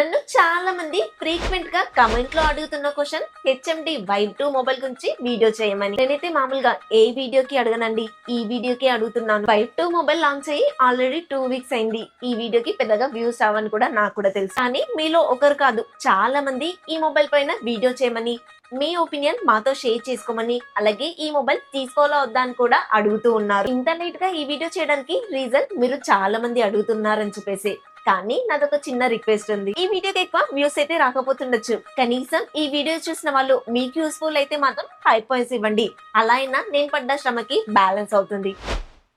నన్ను చాలా మంది ఫ్రీక్వెంట్ గా కమెంట్ లో అడుగుతున్న క్వశ్చన్ హెచ్ఎండి వైబ్ 2 మొబైల్ గురించి వీడియో చేయమని. నేనైతే మామూలుగా ఏ వీడియోకి అడగనండి, ఈ వీడియోకి అడుగుతున్నాను. వైబ్ 2 మొబైల్ లాంచ్ అయ్యి ఆల్రెడీ 2 వీక్స్ అయింది. ఈ వీడియోకి పెద్దగా వ్యూస్ అవ్వని కూడా నాకు కూడా తెలుసు. కానీ మీలో ఒకరు కాదు, చాలా మంది ఈ మొబైల్ పైన వీడియో చేయమని, మీ ఒపీనియన్ మాతో షేర్ చేసుకోమని, అలాగే ఈ మొబైల్ తీసుకోవాలా వద్దా అని కూడా అడుగుతూ ఉన్నారు. ఇంత లేట్ గా ఈ వీడియో చేయడానికి రీజన్ మీరు చాలా మంది అడుగుతున్నారని చెప్పేసి. కానీ నాదొక చిన్న రిక్వెస్ట్ ఉంది. ఈ వీడియోకి ఎక్కువ వ్యూస్ అయితే రాకపోతుండొచ్చు, కనీసం ఈ వీడియో చూసిన వాళ్ళు మీకు యూస్ఫుల్ అయితే మాత్రం 5 పాయింట్స్ ఇవ్వండి. అలా అయినా నేను పడ్డ శ్రమకి బ్యాలెన్స్ అవుతుంది.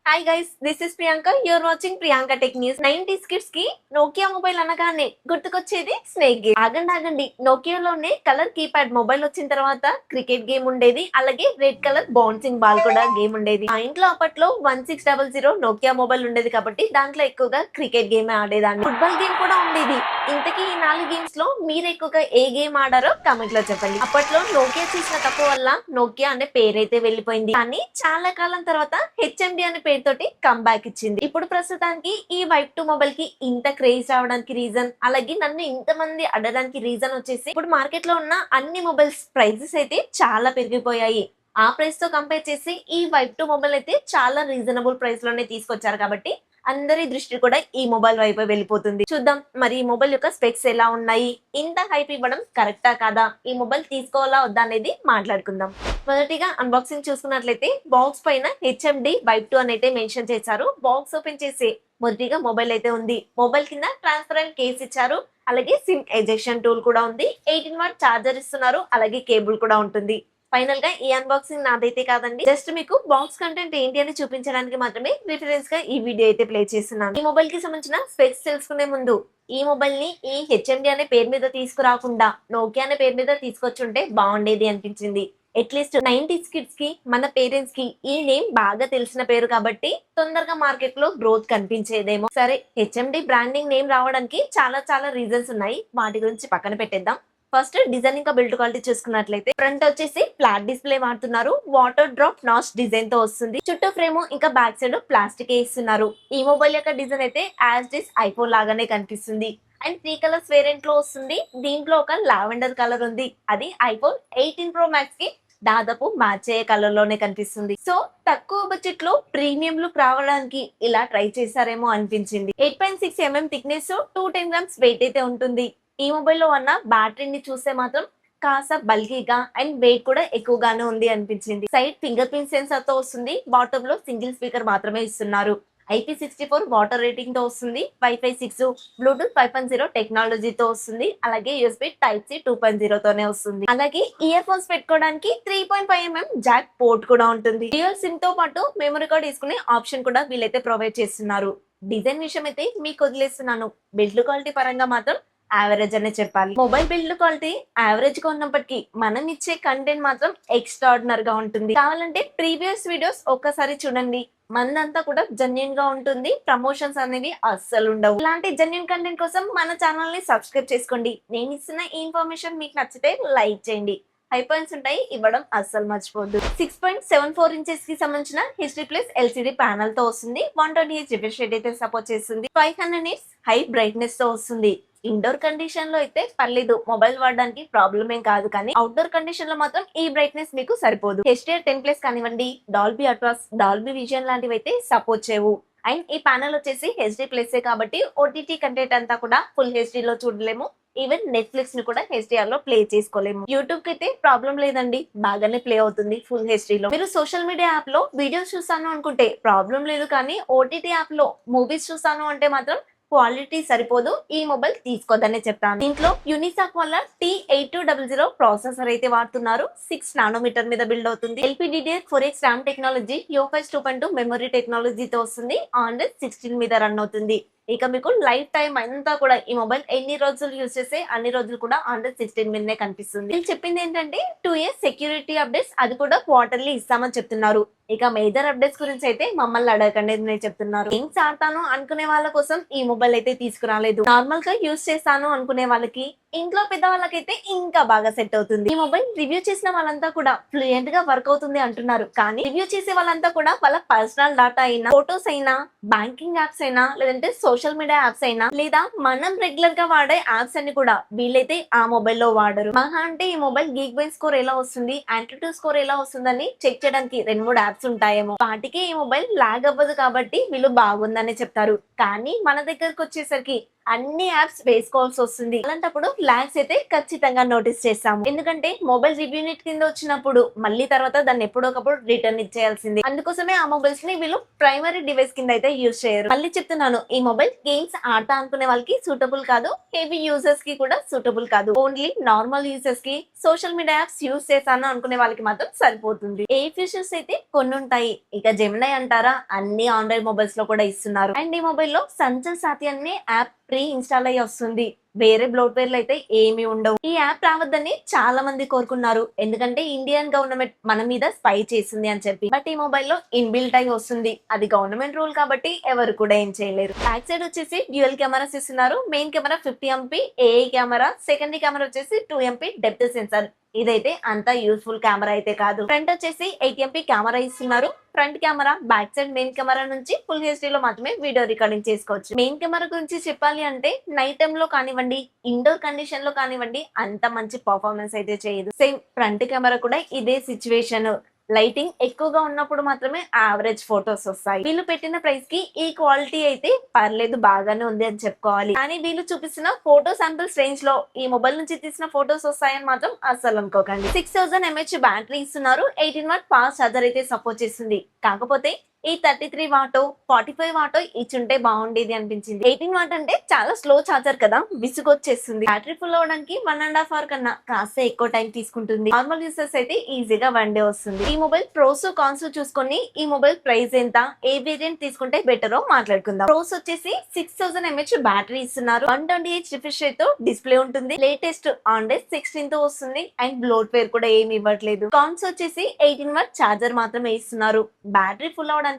Hi guys, this is Priyanka. You're watching Priyanka tech news. 90s kids కి నోకియా మొబైల్ అనగానే గుర్తుకొచ్చేది స్నేక్ గేమ్. ఆగండి, నోకియాలోనే కలర్ కీప్యాడ్ మొబైల్ వచ్చిన తర్వాత క్రికెట్ గేమ్ ఉండేది, అలాగే రెడ్ కలర్ బౌన్సింగ్ బాల్ కూడా గేమ్ ఉండేది. ఆ ఇంట్లో అప్పట్లో 1600 నోకియా మొబైల్ ఉండేది కాబట్టి దాంట్లో ఎక్కువగా క్రికెట్ గేమ్ ఆడేదాన్ని. ఫుట్బాల్ గేమ్ కూడా ఉండేది. ఇంతకీ ఈ 4 గేమ్స్ లో మీరు ఎక్కువగా ఏ గేమ్ ఆడారో కామెంట్ లో చెప్పండి. అప్పట్లో నోకియా చేసిన తప్పు వల్ల నోకియా అనే పేరైతే వెళ్ళిపోయింది, కానీ చాలా కాలం తర్వాత హెచ్ఎండి అనే పేరుతోటి కంబ్యాక్ ఇచ్చింది. ఇప్పుడు ప్రస్తుతానికి ఈ వైబ్ 2 మొబైల్ కి ఇంత క్రేజ్ రావడానికి రీజన్, అలాగే నన్ను ఇంతమంది అడగడానికి రీజన్ వచ్చేసి ఇప్పుడు మార్కెట్ లో ఉన్న అన్ని మొబైల్స్ ప్రైజెస్ అయితే చాలా పెరిగిపోయాయి. ఆ ప్రైస్ తో కంపేర్ చేసి ఈ వైబ్ 2 మొబైల్ అయితే చాలా రీజనబుల్ ప్రైస్ లోనే తీసుకొచ్చారు కాబట్టి అందరి దృష్టి కూడా ఈ మొబైల్ వైపు వెళ్ళిపోతుంది. చూద్దాం మరి ఈ మొబైల్ యొక్క స్పెక్స్ ఎలా ఉన్నాయి, ఇంత హైప్ ఇవ్వడం కరెక్టా కాదా, ఈ మొబైల్ తీసుకోవాలా వద్దా అనేది మాట్లాడుకుందాం. మొదటిగా అన్బాక్సింగ్ చూసుకున్నట్లయితే బాక్స్ పైన హెచ్ఎండి వైబ్ 2 అని అయితే మెన్షన్ చేశారు. బాక్స్ ఓపెన్ చేసి మొదటిగా మొబైల్ అయితే ఉంది. మొబైల్ కింద ట్రాన్స్పరెంట్ కేస్ ఇచ్చారు, అలాగే సిమ్ ఎజెక్షన్ టూల్ కూడా ఉంది. 18 వాట్ చార్జర్ ఇస్తున్నారు, అలాగే కేబుల్ కూడా ఉంటుంది. ఫైనల్ గా ఈ అన్బాక్సింగ్ నాదైతే కాదండి, జస్ట్ మీకు బాక్స్ కంటెంట్ ఏంటి అని చూపించడానికి మాత్రమే రిఫరెన్స్ గా ఈ వీడియో అయితే ప్లే చేస్తున్నాను. ఈ మొబైల్ కి సంబంధించిన స్పెక్స్ తెలుసుకునే ముందు ఈ మొబైల్ ని ఈ హెచ్ఎండి అనే పేరు మీద తీసుకురాకుండా నోకియా అనే పేరు మీద తీసుకొచ్చుంటే బాగుండేది అనిపించింది. అట్లీస్ట్ 90s కిడ్స్ కి, మన పేరెంట్స్ కి ఈ నేమ్ బాగా తెలిసిన పేరు కాబట్టి తొందరగా మార్కెట్ లో గ్రోత్ కనిపించేదేమో. సరే, హెచ్ఎండి బ్రాండింగ్ నేమ్ రావడానికి చాలా రీజన్స్ ఉన్నాయి, వాటి గురించి పక్కన పెట్టేద్దాం. ఫస్ట్ డిజైన్ ఇంకా బిల్డ్ క్వాలిటీ చూసుకున్నట్లయితే ఫ్రంట్ వచ్చేసి ఫ్లాట్ డిస్ప్లే వాడుతున్నారు. వాటర్ డ్రాప్ నాచ్ డిజైన్ తో వస్తుంది. చుట్టూ ఫ్రేమ్ ఇంకా బ్యాక్ సైడ్ ప్లాస్టిక్ ఇస్తున్నారు. ఈ మొబైల్ యొక్క డిజైన్ అయితే యాజ్ డిస్ ఐఫోన్ లాగానే కనిపిస్తుంది. అండ్ 3 కలర్స్ వేరియంట్ లో వస్తుంది. దీంట్లో ఒక లావెండర్ కలర్ ఉంది, అది ఐఫోన్ 18 ప్రో మ్యాక్స్ కి దాదాపు మ్యాచ్ అయ్యే కలర్ లోనే కనిపిస్తుంది. సో తక్కువ బడ్జెట్ లో ప్రీమియం లుక్ రావడానికి ఇలా ట్రై చేశారేమో అనిపించింది. 8.6 mm థిక్నెస్, 210 grams వెయిట్ అయితే ఉంటుంది. ఈ మొబైల్లో ఉన్న బ్యాటరీని చూస్తే మాత్రం కాస్త బల్కీగా అండ్ వెయిట్ కూడా ఎక్కువగానే ఉంది అనిపించింది. సైడ్ ఫింగర్ ప్రింట్ సెన్సార్ తో వస్తుంది. బాటమ్ లో సింగిల్ స్పీకర్ మాత్రమే ఇస్తున్నారు. IP64 వాటర్ రేటింగ్ తో వస్తుంది. వైఫై 6, బ్లూటూత్ 5.0 టెక్నాలజీతో వస్తుంది. అలాగే USB Type-C 2.0 తోనే వస్తుంది. అలాగే ఇయర్ ఫోన్స్ పెట్టుకోవడానికి 3.5 mm జాక్ పోర్ట్ కూడా ఉంటుంది. డ్యూయల్ సిమ్ తో పాటు మెమరీ కార్డ్ తీసుకునే ఆప్షన్ కూడా వీళ్ళైతే ప్రొవైడ్ చేస్తున్నారు. డిజైన్ విషయం అయితే మీకు వదిలేస్తున్నాను. బిల్డ్ క్వాలిటీ పరంగా మాత్రం యావరేజ్ అనే చెప్పాలి. మొబైల్ బిల్డ్ క్వాలిటీ యావరేజ్ గా ఉన్నప్పటికీ మనం ఇచ్చే కంటెంట్ మాత్రం ఎక్స్ట్రాడినరీ గా ఉంటుంది. కావాలంటే ప్రీవియస్ వీడియోస్ ఒక్కసారి చూడండి, మనదంతా కూడా జెన్యూన్ గా ఉంటుంది. ప్రమోషన్స్ అనేవి అస్సలు ఉండవు. ఇలాంటి జెన్యూన్ కంటెంట్ కోసం మన ఛానల్ ని సబ్స్క్రైబ్ చేసుకోండి. నేను ఇస్తున్న ఈ ఇన్ఫర్మేషన్ మీకు నచ్చితే లైక్ చేయండి. 5 పాయింట్స్ ఉంటాయి, ఇవ్వడం అస్సలు మర్చిపోద్దు. 6.74 ఇంచెస్ కి సంబంధించిన HD+ LCD ప్యానల్ తో వస్తుంది. 120Hz రిఫ్రెష్ రేట్ అయితే సపోర్ట్ చేస్తుంది. 500 nits హై బ్రైట్నెస్ తో వస్తుంది. ఇండోర్ కండిషన్ లో అయితే పర్లేదు, మొబైల్ వాడడానికి ప్రాబ్లం ఏం కాదు, కానీ అవుట్డోర్ కండిషన్ లో మాత్రం ఈ బ్రైట్నెస్ మీకు సరిపోదు. HDR10+ కానివ్వండి, డాల్బీ అట్మాస్, డాల్బీ విజన్ లాంటివి అయితే సపోర్ట్ చేయవు. అండ్ ఈ ప్యానల్ వచ్చేసి HD+ కాబట్టి ఓటీటీ కంటెంట్ అంతా కూడా ఫుల్ HD లో చూడలేము. ఈవెన్ నెట్ఫ్లిక్స్ ని కూడా HDR లో ప్లే చేసుకోలేము. యూట్యూబ్ కి అయితే ప్రాబ్లం లేదండి, బాగానే ప్లే అవుతుంది ఫుల్ HD లో. మీరు సోషల్ మీడియా యాప్ లో వీడియోస్ చూస్తాను అనుకుంటే ప్రాబ్లం లేదు, కానీ ఓటీటీ యాప్ లో మూవీస్ చూస్తాను అంటే మాత్రం క్వాలిటీ సరిపోదు, ఈ మొబైల్ తీసుకోదనే చెప్తాను. దీంట్లో యూనిసాక్ వల్ల T8200 ప్రాసెసర్ అయితే వాడుతున్నారు. 6 నానోమీటర్ మీద బిల్డ్ అవుతుంది. LPDDR4X RAM technology, UFS 2.2 memory టెక్నాలజీతో వస్తుంది. Android 16 మీద రన్ అవుతుంది. ఇక మీకు లైఫ్ టైం అంతా కూడా ఈ మొబైల్ ఎన్ని రోజులు యూజ్ చేస్తే అన్ని రోజులు కూడా Android 16 మీదనే కనిపిస్తుంది. వీళ్ళు చెప్పింది ఏంటంటే 2 years సెక్యూరిటీ అప్డేట్స్, అది కూడా క్వార్టర్లీ ఇస్తామని చెప్తున్నారు. ఇక మేజర్ అప్డేట్స్ గురించి అయితే మమ్మల్ని అడగకండి, నేను చెప్తున్నారు. గేమ్స్ ఆడతాను అనుకునే వాళ్ళ కోసం ఈ మొబైల్ అయితే తీసుకురాలేదు. నార్మల్ గా యూజ్ చేస్తాను అనుకునే వాళ్ళకి ఇంట్లో పెద్దవాళ్ళకైతే ఇంకా బాగా సెట్ అవుతుంది. ఈ మొబైల్ రివ్యూ చేసిన వాళ్ళంతా కూడా ఫ్లూయెంట్ గా వర్క్ అవుతుంది అంటున్నారు. కానీ రివ్యూ చేసే వాళ్ళంతా కూడా వాళ్ళ పర్సనల్ డేటా అయినా, ఫోటోస్ అయినా, బ్యాంకింగ్ యాప్స్ అయినా, లేదంటే సోషల్ మీడియా యాప్స్ అయినా, లేదా మనం రెగ్యులర్ గా వాడే యాప్స్ అన్ని కూడా వీళ్ళైతే ఆ మొబైల్ లో వాడరు. మహా అంటే ఈ మొబైల్ గీక్ బై స్కోర్ ఎలా వస్తుంది, యాంటిట్యూడ్ స్కోర్ ఎలా వస్తుందని చెక్ చేయడానికి 2-3 యాప్స్ ఉంటాయేమో. వాటికి ఈ మొబైల్ లాగ్ అవ్వదు కాబట్టి వీళ్ళు బాగుందని చెప్తారు. కానీ మన దగ్గరకు వచ్చేసరికి అన్ని యాప్స్ వేసుకోవాల్సి వస్తుంది. అలాంటప్పుడు లాగ్స్ అయితే ఖచ్చితంగా నోటీస్ చేస్తాము. ఎందుకంటే మొబైల్ రివ్యూ నెట్ కింద వచ్చినప్పుడు మళ్ళీ తర్వాత దాన్ని ఎప్పుడొకప్పుడు రిటర్న్ ఇచ్చేయాల్సింది. అందుకోసమే ఆ మొబైల్స్ ని వీళ్ళు ప్రైమరీ డివైస్ కింద అయితే యూజ్ చేయరు. మళ్ళీ చెప్తున్నాను, ఈ మొబైల్ గేమ్స్ ఆడతా అనుకునే వాళ్ళకి సూటబుల్ కాదు, హెవీ యూజర్స్ కి కూడా సూటబుల్ కాదు. ఓన్లీ నార్మల్ యూజర్స్ కి, సోషల్ మీడియా యాప్స్ యూజ్ చేశాను అనుకునే వాళ్ళకి మాత్రం సరిపోతుంది. ఏ ఫీచర్స్ అయితే కొన్ని ఉంటాయి. ఇక జెమినై అంటారా, అన్ని ఆండ్రాయిడ్ మొబైల్స్ లో కూడా ఇస్తున్నారు. అండ్ ఈ మొబైల్ లో సంచల్ సాతి అనే యాప్ ప్రీ ఇన్స్టాల్ అయ్యి వస్తుంది. వేరే బ్లోట్వేర్లు అయితే ఏమి ఉండవు. ఈ యాప్ రావద్దని చాలా మంది కోరుకున్నారు. ఎందుకంటే ఇండియన్ గవర్నమెంట్ మన మీద స్పై చేసింది అని చెప్పి. బట్ ఈ మొబైల్ లో ఇన్బిల్ట్ అయి వస్తుంది. అది గవర్నమెంట్ రూల్ కాబట్టి ఎవరు కూడా ఏం చేయలేరు. బ్యాక్ సైడ్ వచ్చేసి డ్యూయల్ కెమెరాస్ ఇస్తున్నారు. Main camera 50 MP AI camera, secondary camera వచ్చేసి 2 MP డెప్త్ సెన్సార్. ఇదైతే అంత యూస్ఫుల్ కెమెరా అయితే కాదు. ఫ్రంట్ వచ్చేసి 8 MP కెమెరా ఇస్తున్నారు. Front camera, back side main camera నుంచి ఫుల్ హెచ్డీ లో మాత్రమే వీడియో రికార్డింగ్ చేసుకోవచ్చు. మెయిన్ కెమెరా గురించి చెప్పాలి అంటే నైట్ టైమ్ లో కానివ్వండి, ఇండోర్ కండిషన్ లో కానివ్వండి, అంత మంచి పర్ఫార్మెన్స్ అయితే చేయదు. సేమ్ ఫ్రంట్ కెమెరా కూడా ఇదే సిచ్యువేషన్. లైటింగ్ ఎక్కువగా ఉన్నప్పుడు మాత్రమే యావరేజ్ ఫొటోస్ వస్తాయి. వీళ్ళు పెట్టిన ప్రైస్ కి ఈ క్వాలిటీ అయితే పర్లేదు, బాగానే ఉంది అని చెప్పుకోవాలి. కానీ వీళ్ళు చూపిస్తున్న ఫోటో శాంపిల్స్ రేంజ్ లో ఈ మొబైల్ నుంచి తీసిన ఫోటోస్ వస్తాయని మాత్రం అస్సలు అనుకోకండి. 6000 mAh బ్యాటరీ ఇస్తున్నారు. 18 వాట్ ఫాస్ట్ ఛార్జర్ అయితే సపోర్ట్ చేస్తుంది. కాకపోతే ఈ 33 వాటో 45 వాటో ఇచ్చుంటే బాగుండేది అనిపించింది. 18 వాట్ అంటే చాలా స్లో ఛార్జర్ కదా, విసుగొచ్చేస్తుంది. బ్యాటరీ ఫుల్ అవడానికి 1.5 అవర్ కన్నా కాస్త ఎక్కువ టైం తీసుకుంటుంది. నార్మల్ యూసర్స్ అయితే ఈజీగా 1 డే వస్తుంది. ఈ మొబైల్ ప్రోస్ కాన్స్ చూసుకొని ఈ మొబైల్ ప్రైస్ ఎంత, ఏ వేరియంట్ తీసుకుంటే బెటరో మాట్లాడుకుందాం. ప్రోస్ వచ్చేసి 6000 mAh బ్యాటరీ ఇస్తున్నారు. 128 రిఫ్రెష్ రేట్ తో డిస్ప్లే ఉంటుంది. లేటెస్ట్ ఆండ్రాయిడ్ 16 తో వస్తుంది. అండ్ బ్లోట్వేర్ కూడా ఏమి ఇవ్వట్లేదు. కాన్స్ వచ్చేసి 18 వాట్ ఛార్జర్ మాత్రమే ఇస్తున్నారు. బ్యాటరీ ఫుల్ అవడానికి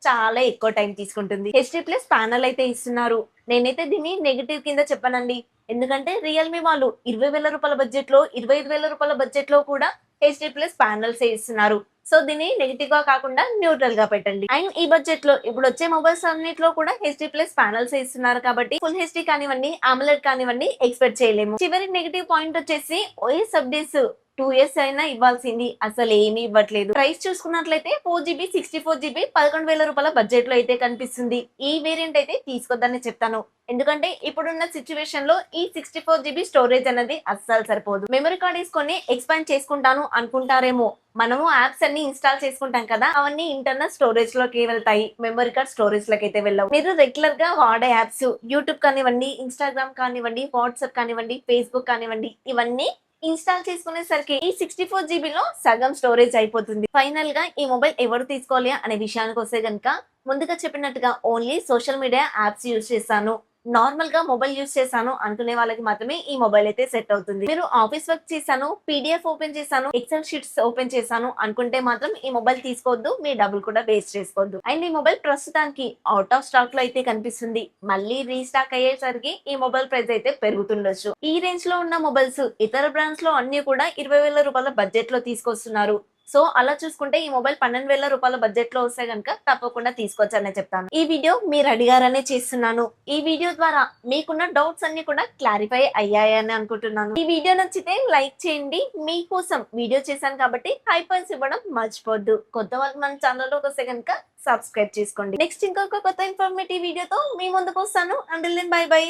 చాలా ఎక్కువ టైం తీసుకుంటుంది. హెచ్డి ప్లస్ ప్యానల్ అయితే ఇస్తున్నారు. నేనైతే దీన్ని నెగటివ్ కింద చెప్పనండి. ఎందుకంటే రియల్మీ వాళ్ళు 20,000 రూపాయల బడ్జెట్ లో, 25,000 రూపాయల బడ్జెట్ లో కూడా హెచ్డి ప్లస్ ప్యానల్స్ ఇస్తున్నారు. సో దీన్ని నెగిటివ్ గా కాకుండా న్యూట్రల్ గా పెట్టండి. అండ్ ఈ బడ్జెట్ లో ఇప్పుడు వచ్చే మొబైల్స్ అన్నిట్లో కూడా హెచ్డి ప్లస్ ప్యానల్స్ ఇస్తున్నారు కాబట్టి ఫుల్ హెచ్డి కానివ్వండి, AMOLED కానివ్వండి ఎక్స్పెక్ట్ చేయలేము. చివరి నెగిటివ్ పాయింట్ వచ్చేసి ఓఎస్ అప్డేట్స్ 2 years అయినా ఇవ్వాల్సింది, అసలు ఏమీ ఇవ్వట్లేదు. ప్రైస్ చూసుకున్నట్లయితే 4GB 64GB 11,000 రూపాయల బడ్జెట్ లో అయితే కనిపిస్తుంది. ఈ వేరియంట్ అయితే తీసుకోద్దని చెప్తాను. ఎందుకంటే ఇప్పుడున్న సిచ్యువేషన్ లో ఈ 64GB స్టోరేజ్ అనేది అస్సలు సరిపోదు. మెమరీ కార్డ్ వేసుకొని ఎక్స్పాండ్ చేసుకుంటాను అనుకుంటారేమో. మనము యాప్స్ అన్ని ఇన్స్టాల్ చేసుకుంటాం కదా, అవన్నీ ఇంటర్నల్ స్టోరేజ్ లోకి వెళ్తాయి, మెమరీ కార్డ్ స్టోరేజ్ లోకి అయితే వెళ్ళవు. మీరు రెగ్యులర్ గా వాడే యాప్స్ యూట్యూబ్ కానివ్వండి, ఇన్స్టాగ్రామ్ కానివ్వండి, వాట్సాప్ కానివ్వండి, ఫేస్బుక్ కానివ్వండి, ఇవన్నీ ఇన్స్టాల్ చేసుకునేసరికి ఈ 64GB లో సగం స్టోరేజ్ అయిపోతుంది. ఫైనల్ గా ఈ మొబైల్ ఎవరు తీసుకోవాలి అనే విషయానికి వస్తే గనుక, ముందుగా చెప్పినట్టుగా only social media apps use చేస్తాను, నార్మల్ గా మొబైల్ యూజ్ చేశాను అనుకునే వాళ్ళకి మాత్రమే ఈ మొబైల్ అయితే సెట్ అవుతుంది. మీరు ఆఫీస్ వర్క్ చేశాను, పీడిఎఫ్ ఓపెన్ చేశాను, ఎక్సెల్ షీట్స్ ఓపెన్ చేశాను అనుకుంటే మాత్రం ఈ మొబైల్ తీసుకోవద్దు, మీ డబ్బులు కూడా వేస్ట్ చేసుకోవద్దు. అండ్ ఈ మొబైల్ ప్రస్తుతానికి అవుట్ ఆఫ్ స్టాక్ లో అయితే కనిపిస్తుంది. మళ్ళీ రీస్టాక్ అయ్యేసరికి ఈ మొబైల్ ప్రైస్ అయితే పెరుగుతుండొచ్చు. ఈ రేంజ్ లో ఉన్న మొబైల్స్ ఇతర బ్రాండ్స్ లో అన్ని కూడా 20,000 రూపాయల బడ్జెట్ లో తీసుకొస్తున్నారు. సో అలా చూసుకుంటే ఈ మొబైల్ 12,000 రూపాయల బడ్జెట్ లో వస్తే కనుక తప్పకుండా తీసుకోవచ్చనే చెప్తాను. ఈ వీడియో మీరు అడిగారనే చేస్తున్నాను. ఈ వీడియో ద్వారా మీకున్న డౌట్స్ అన్ని కూడా క్లారిఫై అయ్యాయని అనుకుంటున్నాను. ఈ వీడియో నచ్చితే లైక్ చేయండి. మీకోసం వీడియో చేశాను కాబట్టి హై పాయింట్స్ ఇవ్వడం మర్చిపోద్దు. కొత్త వాళ్ళు మన ఛానల్లోకి వస్తే కనుక సబ్స్క్రైబ్ చేసుకోండి. నెక్స్ట్ ఇంకొక కొత్త ఇన్ఫర్మేటివ్ వీడియోతో మీ ముందుకు వస్తాను. Until then bye by.